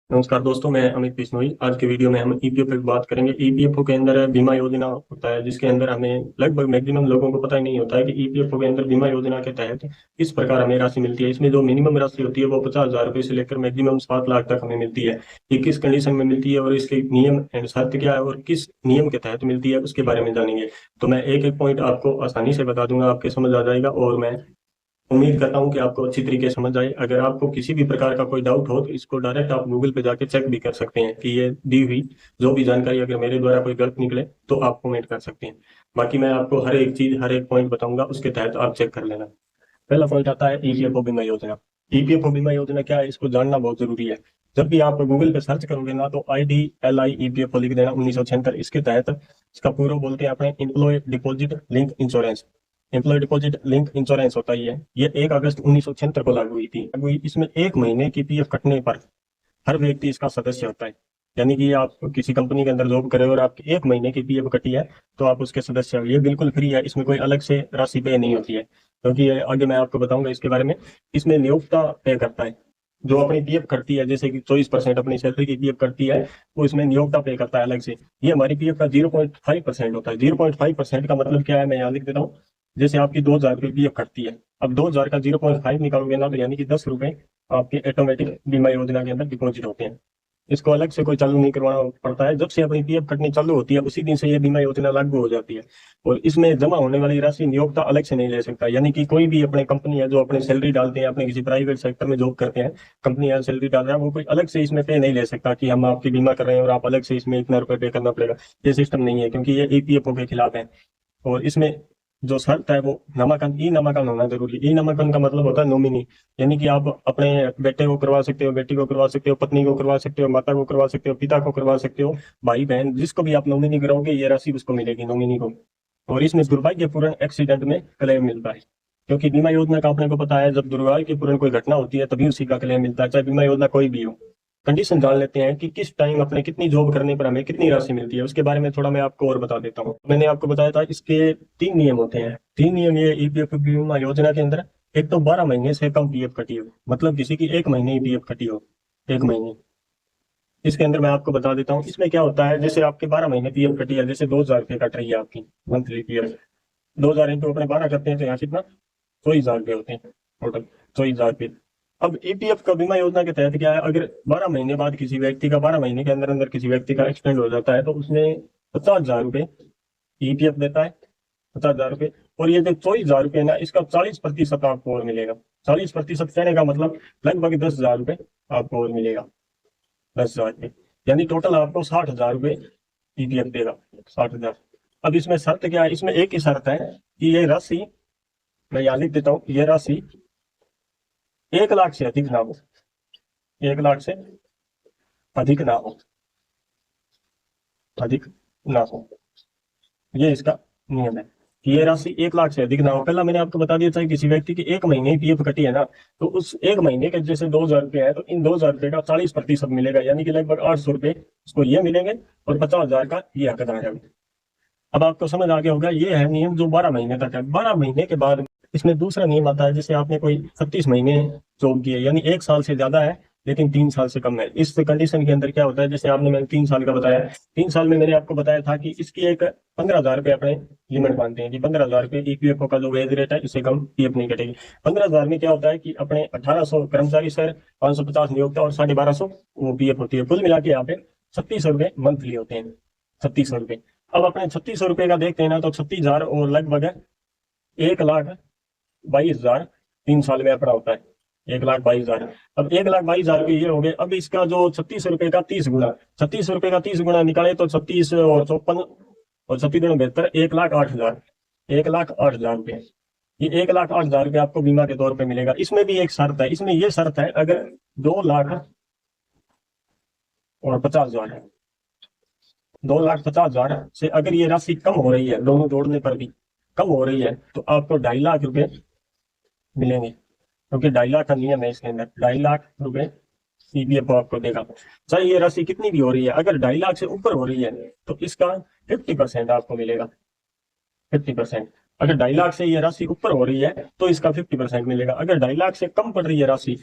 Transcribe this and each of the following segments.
नमस्कार दोस्तों, मैं अमित बिश्नोई। आज के वीडियो में हम ईपीएफ की बात करेंगे। ईपीएफओ के अंदर बीमा योजना होता है, जिसके अंदर हमें लगभग मैक्सिमम लोगों को पता ही नहीं होता है कि ईपीएफओ के अंदर बीमा योजना के तहत किस प्रकार हमें राशि मिलती है। इसमें जो मिनिमम राशि होती है वो 50,000 रुपये से लेकर मैक्सिमम 7 लाख तक हमें मिलती है। ये किस कंडीशन में मिलती है और इसके नियम एंड शर्त क्या है और किस नियम के तहत मिलती है उसके बारे में जानेंगे। तो मैं एक एक पॉइंट आपको आसानी से बता दूंगा, आपके समझ आ जाएगा और मैं उम्मीद करता हूँ कि आपको अच्छी तरीके से समझ आए। अगर आपको किसी भी प्रकार का कोई डाउट हो तो इसको डायरेक्ट आप गूगल पे जाके चेक भी कर सकते हैं कि ये दी हुई जो भी जानकारी अगर मेरे द्वारा कोई गलत निकले तो आप कमेंट कर सकते हैं। बाकी मैं आपको हर एक चीज हर एक पॉइंट बताऊंगा, उसके तहत आप चेक कर लेना। पहला पॉइंट आता है ईपीएफओ बीमा योजना। ईपीएफओ बीमा योजना क्या है, इसको जानना बहुत जरूरी है। जब भी आप गूगल पे सर्च करोगे ना तो IDLI ईपीएफओ लिख देना 1976। इसके तहत इसका पूरा बोलते हैं अपने employ deposit link insurance. Employ deposit link insurance होता ही है। ये 1 अगस्त 1976 को लागू हुई। इसमें 1 महीने की पीएफ कटने पर हर व्यक्ति इसका सदस्य होता है। यानी कि आप किसी कंपनी के अंदर जॉब कर रहे हो और आपकी 1 महीने की पीएफ कटी है तो आप उसके सदस्य हो। ये बिल्कुल फ्री है, इसमें कोई अलग से राशि पे नहीं होती है, क्योंकि आगे मैं आपको बताऊंगा इसके बारे में। इसमें नियोक्ता पे करता है। जो अपनी पीएफ करती है, जैसे कि 24% अपनी सैलरी की पीएफ करती है, वो इसमें नियोक्ता पे करता है अलग से। ये हमारी पीएफ का 0.5% होता है। 0.5% का मतलब क्या है, मैं यहाँ लिख देता हूँ। जैसे आपकी 2,000 रुपये पीएफ कटती है, अब 2,000 का 0.5 निकालोगे ना तो यानी कि 10 रुपए आपके ऑटोमेटिक बीमा योजना के अंदर डिपॉजिट होते हैं। इसको अलग से कोई चालू नहीं करवाना पड़ता है। जब से अपनी पीएफ कटनी चालू होती है उसी दिन से ये बीमा योजना लागू हो जाती है। और इसमें जमा होने वाली राशि नियोक्ता अलग से नहीं ले सकता। यानी कि कोई भी अपने कंपनी है जो अपनी सैलरी डालते हैं, अपने किसी प्राइवेट सेक्टर में जॉब करते हैं, कंपनी है सैलरी डाल रहा है, वो कोई अलग से इसमें पे नहीं ले सकता कि हम आपकी बीमा कर रहे हैं और आप अलग से इसमें इतना रुपए पे करना पड़ेगा। ये सिस्टम नहीं है, क्योंकि ये ईपीएफओ के खिलाफ है। और इसमें जो शर्त है वो नामांकन, ई नामांकन होना जरूरी। ई नामांकन का मतलब होता है नॉमिनी। यानी कि आप अपने बेटे को करवा सकते हो, बेटी को करवा सकते हो, पत्नी को करवा सकते हो, माता को करवा सकते हो, पिता को करवा सकते हो, भाई बहन, जिसको भी आप नॉमिनी कराओगे ये राशि उसको मिलेगी, नॉमिनी को। और इसमें दुर्भाग्यपूर्ण एक्सीडेंट में क्लेम मिलता है, क्योंकि बीमा योजना का अपने को पता है जब दुर्भाग्यपूर्ण कोई घटना होती है तभी उसी का क्लेम मिलता है, चाहे बीमा योजना कोई भी हो। कंडीशन जान लेते हैं कि किस टाइम अपने कितनी जॉब करने पर हमें कितनी राशि मिलती है, उसके बारे में थोड़ा मैं आपको और बता देता हूँ। मैंने आपको बताया था इसके 3 नियम होते हैं। 3 नियम ये ईपीएफ बीमा योजना के अंदर। एक तो 12 महीने से कम पीएफ कटी हो, मतलब किसी की 1 महीने ही पीएफ कटी हो, 1 महीने। इसके अंदर मैं आपको बता देता हूँ इसमें क्या होता है। जैसे आपके 12 महीने पीएफ कटी है, जैसे 2,000 रुपये कट रही है आपकी मंथली पीएफ। 2,000 इंटू अपने 12 करते हैं तो यहाँ कितना, 24,000 रुपये होते हैं टोटल, 24,000 रुपये। अब ईपीएफ का बीमा योजना के तहत क्या है, अगर 12 महीने बाद किसी व्यक्ति का, 12 महीने के अंदर अंदर किसी व्यक्ति का एक्सीडेंट हो जाता है तो उसमें 50,000 रुपये ईपीएफ देता है, 50,000 रुपये। और ये जो 24,000 रुपये ना, इसका 40% आपको और मिलेगा। 40% कहने का मतलब लगभग 10,000 रुपये आपको और मिलेगा, 10,000 रुपये। यानी टोटल आपको 60,000 रुपये ईपीएफ देगा, 60,000। अब इसमें शर्त क्या है, इसमें एक ही शर्त है कि ये राशि, मैं यहाँ लिख देता हूँ, ये राशि 1 लाख से अधिक ना हो, 1 लाख से अधिक ना हो, अधिक ना हो। ये इसका नियम है कि ये राशि 1 लाख से अधिक ना हो। पहला मैंने आपको बता दिया था कि किसी व्यक्ति की 1 महीने पीएफ कटी है ना, तो उस 1 महीने के जैसे 2,000 रुपये है तो इन 2,000 रुपये का 40% मिलेगा, यानी कि लगभग 800 रुपये उसको ये मिलेंगे और 50,000 का ये हकदार है। अब आपको समझ आ गया होगा, ये है नियम जो 12 महीने तक है। 12 महीने के बाद इसमें दूसरा नियम आता है। जैसे आपने कोई 36 महीने जॉब की है, यानी 1 साल से ज्यादा है लेकिन 3 साल से कम है, इस कंडीशन के अंदर क्या होता है, जैसे आपने, मैंने 3 साल का बताया, 3 साल में मैंने आपको बताया था कि इसकी एक 15,000 रुपये अपने लिमिट मानते हैं कि 15,000 रुपये ईपीएफओ का जो वेज रेट है इससे कम पीएफ नहीं कटेगी। 15,000 में क्या होता है कि अपने 1,800 कर्मचारी सर, 550 नियोक्ता और 1,250 वो पीएफ होती है। कुल मिला के यहाँ पे 3600 रुपये मंथली होते हैं, 3600 रुपये। अब अपने 3600 रुपये का देखते हैं ना तो 36,000 और लगभग 1,22,000 3 साल में अपना होता है, 1,22,000। अब 1,22,000 ये हो गए। अब इसका जो 36 रुपये का 30 गुना, 36 रुपये का 30 गुना निकाले तो 36 और 54 और 36 दूनी 72, 1,08,000, 1,08,000 रुपये। ये 1,08,000 रुपये आपको बीमा के तौर पे मिलेगा। इसमें भी एक शर्त है, इसमें ये शर्त है अगर 2,50,000 है, 2,50,000 से अगर ये राशि कम हो रही है, दोनों जोड़ने पर भी कम हो रही है, तो आपको 2.5 लाख रुपए मिलेंगे, क्योंकि 2.5 लाख का नियम है इसके अंदर। 2.5 लाख रुपए सीपीएफ आपको देगा। चाहे ये राशि कितनी भी हो रही है, अगर 2.5 लाख से ऊपर हो रही है तो इसका 50% आपको मिलेगा, 50%। अगर 2.5 लाख से ये राशि ऊपर हो रही है तो इसका 50% मिलेगा। अगर 2.5 लाख से कम पड़ रही है राशि,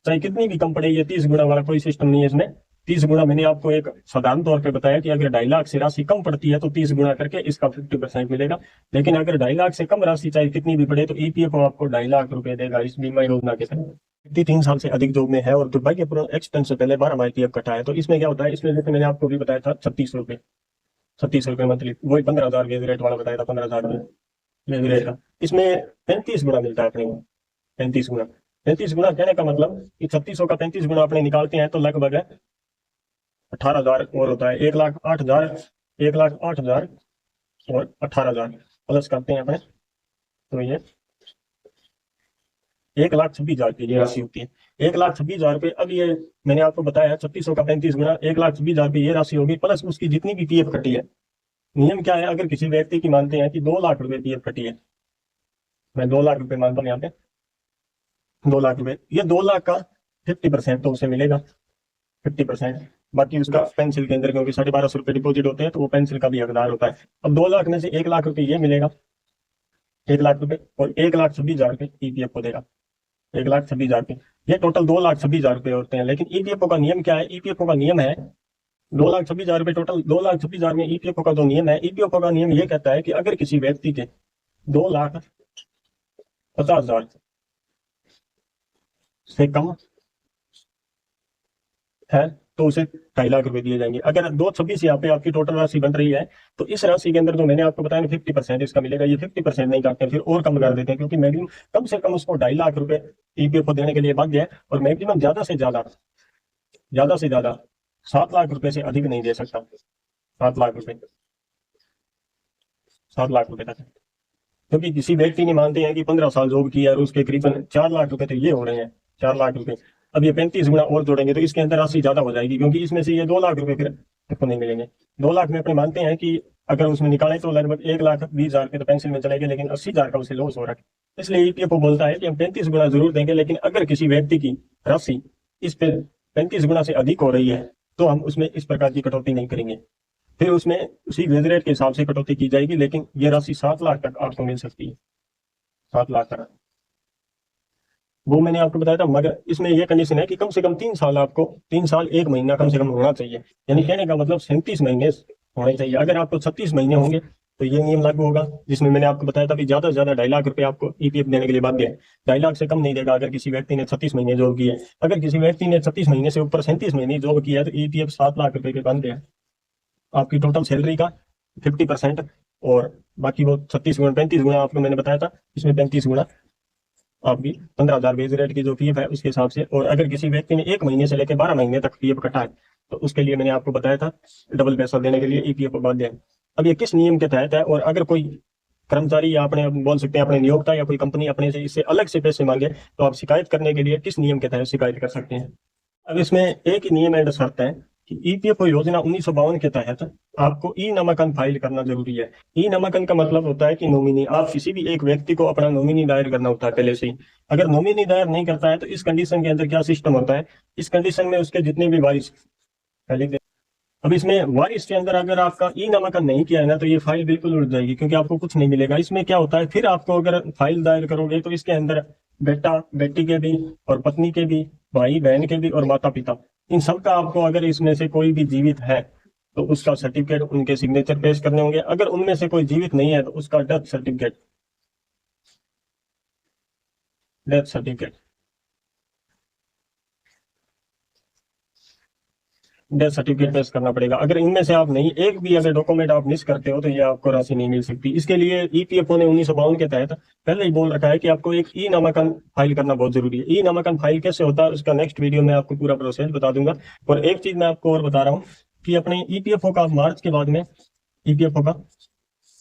चाहे कितनी भी कम पड़े, ये 30 गुना वाला कोई सिस्टम नहीं है इसमें, 30 गुना मैंने आपको एक साधारण तौर पे बताया कि अगर 2.5 लाख से राशि कम पड़ती है तो 30 गुना करके इसका 50% मिलेगा। लेकिन अगर 2.5 लाख से कम राशि चाहे कितनी भी पड़े तो ईपीएफओ आपको 2.5 लाख रुपए देगा इस बीमा योजना के तहत। व्यक्ति 3 साल से अधिक जॉब में है और दुर्भाग्यपूर्ण एक्सीडेंट से पहले 12 माह ईपीएफ कटा है तो इसमें क्या होता है, इसमें जैसे मैंने आपको भी बताया था 36 रुपए मंथली, वही 15,000 वेज रेट वाला बताया था, 15,000 वेज रेट का। इसमें 35 गुना मिलता है अपने को, 35 गुना। 35 गुना कहने का मतलब कि 3600 का 35 गुना अपने निकालते हैं तो लगभग 18,000 और होता है, 1,08,000, 1,08,000 और 18,000 प्लस करते हैं अपने तो ये 1,26,000 की ये राशि होती है। 1,26,000 रुपये। अब ये मैंने आपको बताया 3600 का 35 गुना 1,26,000 रुपये ये राशि होगी प्लस उसकी जितनी भी पीएफ कटी है। नियम क्या है, अगर किसी व्यक्ति की मानते हैं कि 2 लाख रुपए पीएफ कटी है, मैं 2 लाख रुपए मानता हूँ यहाँ पे 2 लाख रुपए, ये 2 लाख का 50% तो उसे मिलेगा 50%। बाकी उसका पेंसिल के अंदर क्योंकि 1,250 रुपए डिपॉजिट होते हैं तो वो पेंसिल का भी हकदार होता है। अब 2 लाख में से 1 लाख रुपए ये मिलेगा, 1 लाख रुपए, और 1,26,000 रुपये ईपीएफ को देगा, 1,26,000 रुपये। ये टोटल 2,26,000 रुपये होते हैं। लेकिन ईपीएफओ का नियम क्या है, ईपीएफओ का नियम है 2,26,000 रुपये टोटल, 2,26,000 में ईपीएफओ का जो नियम है, ईपीएफओ का नियम ये कहता है कि अगर किसी व्यक्ति के 2,50,000 से कम है तो उसे 2.5 लाख रुपए दिए जाएंगे। अगर 2,26 यहाँ पे आपकी टोटल राशि बन रही है तो इस राशि के अंदर जो मैंने आपको बताया 50% इसका मिलेगा, ये 50% नहीं काटते फिर और कम कर देते हैं क्योंकि मैक्सिमम कम से कम उसको 2.5 लाख रुपए ईपीएफओ देने के लिए बाध्य है और मैक्सिमम ज्यादा से ज्यादा 7 लाख रुपए से अधिक नहीं दे सकता। 7 लाख रुपए, 7 लाख रुपए तक, क्योंकि किसी व्यक्ति ने मानते हैं कि 15 साल जॉब की और उसके करीबन 4 लाख रुपए तो ये हो रहे हैं, 4 लाख रुपए। अब ये 35 गुना और जोड़ेंगे तो इसके अंदर राशि ज्यादा हो जाएगी क्योंकि इसमें से ये 2 लाख रुपए फिर आपको नहीं मिलेंगे। 2 लाख में अपने मानते हैं कि अगर उसमें निकाले तो लगभग 1,20,000 रुपए तो पेंसिल में चलेंगे, लेकिन 80,000 का उसे लॉस हो रहा है। इसलिए ईपीएफओ बोलता है कि हम 35 गुना जरूर देंगे, लेकिन अगर किसी व्यक्ति की राशि इस पे 35 गुना से अधिक हो रही है तो हम उसमें इस प्रकार की कटौती नहीं करेंगे, फिर उसमें उसी वेज रेट के हिसाब से कटौती की जाएगी। लेकिन ये राशि 7 लाख तक आपको मिल सकती है, 7 लाख तक, वो मैंने आपको बताया था। मगर इसमें यह कंडीशन है कि कम से कम 3 साल, आपको 3 साल 1 महीना कम से कम होना चाहिए, यानी कहने का मतलब 37 महीने होने चाहिए। अगर आपको 36 महीने होंगे तो ये नियम लागू होगा जिसमें मैंने आपको बताया था कि ज्यादा से ज्यादा 2.5 लाख रुपए आपको ईपीएफ देने के लिए बाध्य है। 2.5 लाख से कम नहीं देगा अगर किसी व्यक्ति ने 36 महीने जॉब की है। अगर किसी व्यक्ति ने 36 महीने से ऊपर 37 महीने जॉब किया है तो ईपीएफ 7 लाख रुपए के बाध्य है। आपकी टोटल सैलरी का 50% और बाकी वो 36 गुना 35 गुना आपको मैंने बताया था, इसमें 35 गुना आपकी 15,000 वेज रेट की जो पीएफ है उसके हिसाब से। और अगर किसी व्यक्ति ने 1 महीने से लेकर 12 महीने तक पीएफ कटा है तो उसके लिए मैंने आपको बताया था डबल पैसा देने के लिए ईपीएफ बाध्य है। अब ये किस नियम के तहत है, और अगर कोई कर्मचारी या अपने बोल सकते हैं अपने नियोक्ता या कोई कंपनी अपने से इससे अलग से पैसे मांगे तो आप शिकायत करने के लिए किस नियम के तहत शिकायत कर सकते हैं। अब इसमें एक ही नियम एंड शर्त है कि ईपीएफओ योजना 1952 के तहत आपको ई नामांकन फाइल करना जरूरी है। ई नामांकन का मतलब होता है कि नॉमिनी, आप किसी भी एक व्यक्ति को अपना नॉमिनी दायर करना होता है पहले से ही। अगर नॉमिनी दायर नहीं करता है तो इस कंडीशन के अंदर क्या सिस्टम होता है, इस कंडीशन में उसके जितने भी वारिस, अब इसमें वारिस के अंदर अगर आपका ई नामांकन नहीं किया है ना तो ये फाइल बिल्कुल उड़ जाएगी क्योंकि आपको कुछ नहीं मिलेगा। इसमें क्या होता है, फिर आपको अगर फाइल दायर करोगे तो इसके अंदर बेटा बेटी के भी और पत्नी के भी, भाई बहन के भी और माता पिता, इन सब का आपको अगर इसमें से कोई भी जीवित है तो उसका सर्टिफिकेट, उनके सिग्नेचर पेश करने होंगे। अगर उनमें से कोई जीवित नहीं है तो उसका डेथ सर्टिफिकेट डेथ सर्टिफिकेट पेश करना पड़ेगा। अगर इनमें से आप नहीं, एक भी अगर डॉक्यूमेंट आप मिस करते हो तो ये आपको राशि नहीं मिल सकती। इसके लिए ईपीएफओ ने 1952 के तहत पहले ही बोल रखा है कि आपको एक ई नामांकन फाइल करना बहुत जरूरी है। ई नामांकन फाइल कैसे होता है उसका नेक्स्ट वीडियो में आपको पूरा प्रोसेस बता दूंगा। और एक चीज मैं आपको और बता रहा हूँ कि अपने ईपीएफओ का मार्च के बाद में ईपीएफओ का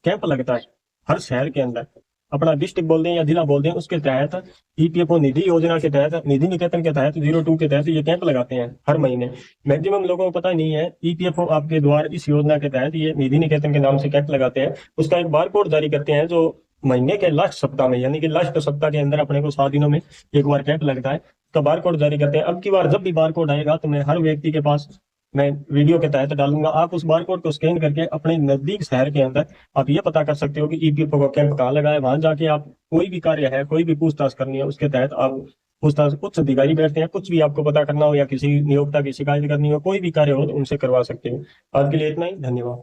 कैंप लगता है हर शहर के अंदर, अपना डिस्ट्रिक्ट बोल दें या जिला बोल दें, उसके तहत ईपीएफओ निधि योजना के तहत, निधि निकेतन के तहत 02 के तहत ये कैंप लगाते हैं हर महीने। मैक्सिमम लोगों को पता नहीं है ईपीएफओ आपके द्वारा इस योजना के तहत ये निधि निकेतन के नाम से कैंप लगाते हैं। उसका एक बारकोड जारी करते हैं जो महीने के लास्ट सप्ताह में, यानी कि लास्ट सप्ताह के अंदर अपने को 7 दिनों में एक बार कैंप लगता है, तो बारकोड जारी करते हैं। अब की बार जब भी बारकोड आएगा तो मैं हर व्यक्ति के पास मैं वीडियो के तहत डालूंगा। आप उस बारकोड को स्कैन करके अपने नजदीक शहर के अंदर आप ये पता कर सकते हो कि ईपीएफओ का कैंप कहाँ लगा है। वहां जाके आप कोई भी कार्य है, कोई भी पूछताछ करनी है, उसके तहत आप पूछताछ कुछ अधिकारी बैठते हैं, कुछ भी आपको पता करना हो या किसी नियोक्ता की शिकायत करनी हो, कोई भी कार्य हो तो उनसे करवा सकते हो। आज के लिए इतना ही, धन्यवाद।